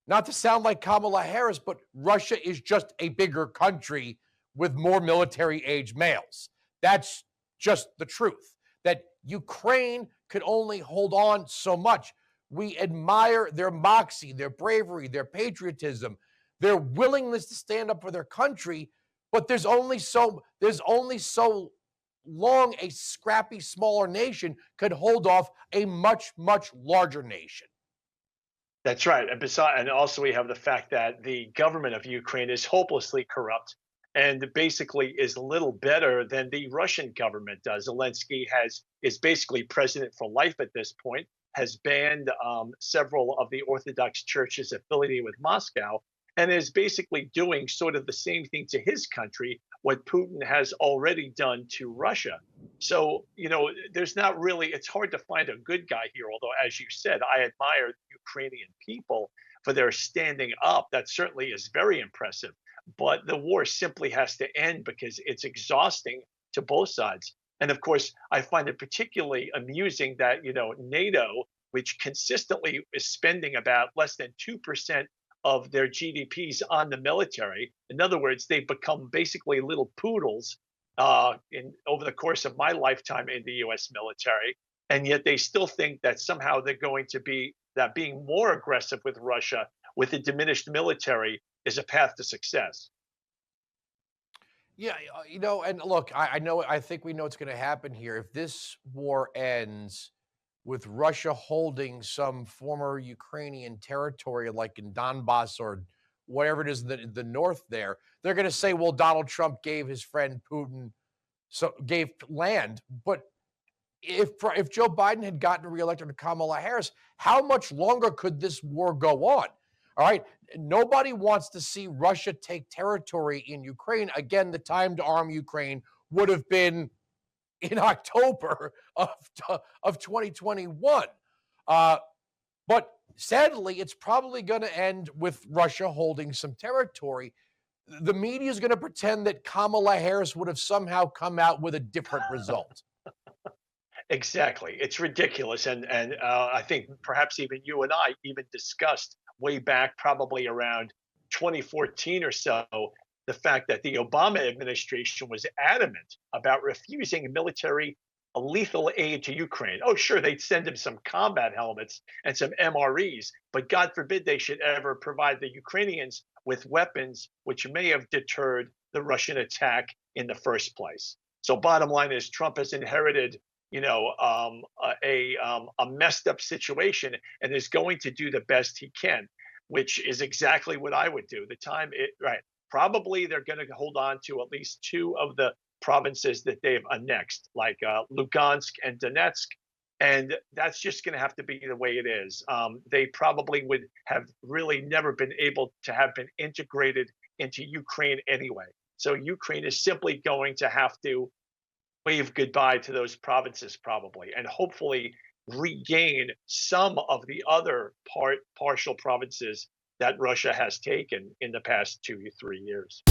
not to sound like Kamala Harris, but Russia is just a bigger country with more military age males. That's just the truth. That Ukraine could only hold on so much. We admire their moxie, their bravery, their patriotism, their willingness to stand up for their country, but there's only so long a scrappy smaller nation could hold off a much much larger nation. That's right. And also we have the fact that the government of Ukraine is hopelessly corrupt and basically is little better than the Russian government does. Zelensky is basically president for life at this point, has banned several of the Orthodox churches affiliated with Moscow, and is basically doing sort of the same thing to his country, what Putin has already done to Russia. So, there's not really, it's hard to find a good guy here. Although, as you said, I admire the Ukrainian people for their standing up. That certainly is very impressive. But the war simply has to end because it's exhausting to both sides. And of course, I find it particularly amusing that, NATO, which consistently is spending about less than 2% of their GDPs on the military. In other words, they've become basically little poodles in over the course of my lifetime in the U.S. military, and yet they still think that somehow they're going to be that being more aggressive with Russia with a diminished military is a path to success. Yeah, and look, I know, I think we know what's going to happen here. If this war ends with Russia holding some former Ukrainian territory, like in Donbass or whatever it is, the north there, they're going to say, well, Donald Trump gave his friend Putin gave land. But if Joe Biden had gotten reelected to Kamala Harris, how much longer could this war go on? All right. Nobody wants to see Russia take territory in Ukraine. Again, the time to arm Ukraine would have been in October of 2021. But sadly, it's probably going to end with Russia holding some territory. The media is going to pretend that Kamala Harris would have somehow come out with a different result. Exactly. It's ridiculous. And I think perhaps even you and I even discussed way back, probably around 2014 or so, the fact that the Obama administration was adamant about refusing military lethal aid to Ukraine. Oh, sure, they'd send him some combat helmets and some MREs, but God forbid they should ever provide the Ukrainians with weapons which may have deterred the Russian attack in the first place. So, bottom line is, Trump has inherited, a messed up situation, and is going to do the best he can, which is exactly what I would do. Right. Probably they're going to hold on to at least two of the provinces that they've annexed, like Lugansk and Donetsk. And that's just going to have to be the way it is. They probably would have really never been able to have been integrated into Ukraine anyway. So Ukraine is simply going to have to wave goodbye to those provinces, probably, and hopefully regain some of the other partial provinces that Russia has taken in the past 2 to 3 years.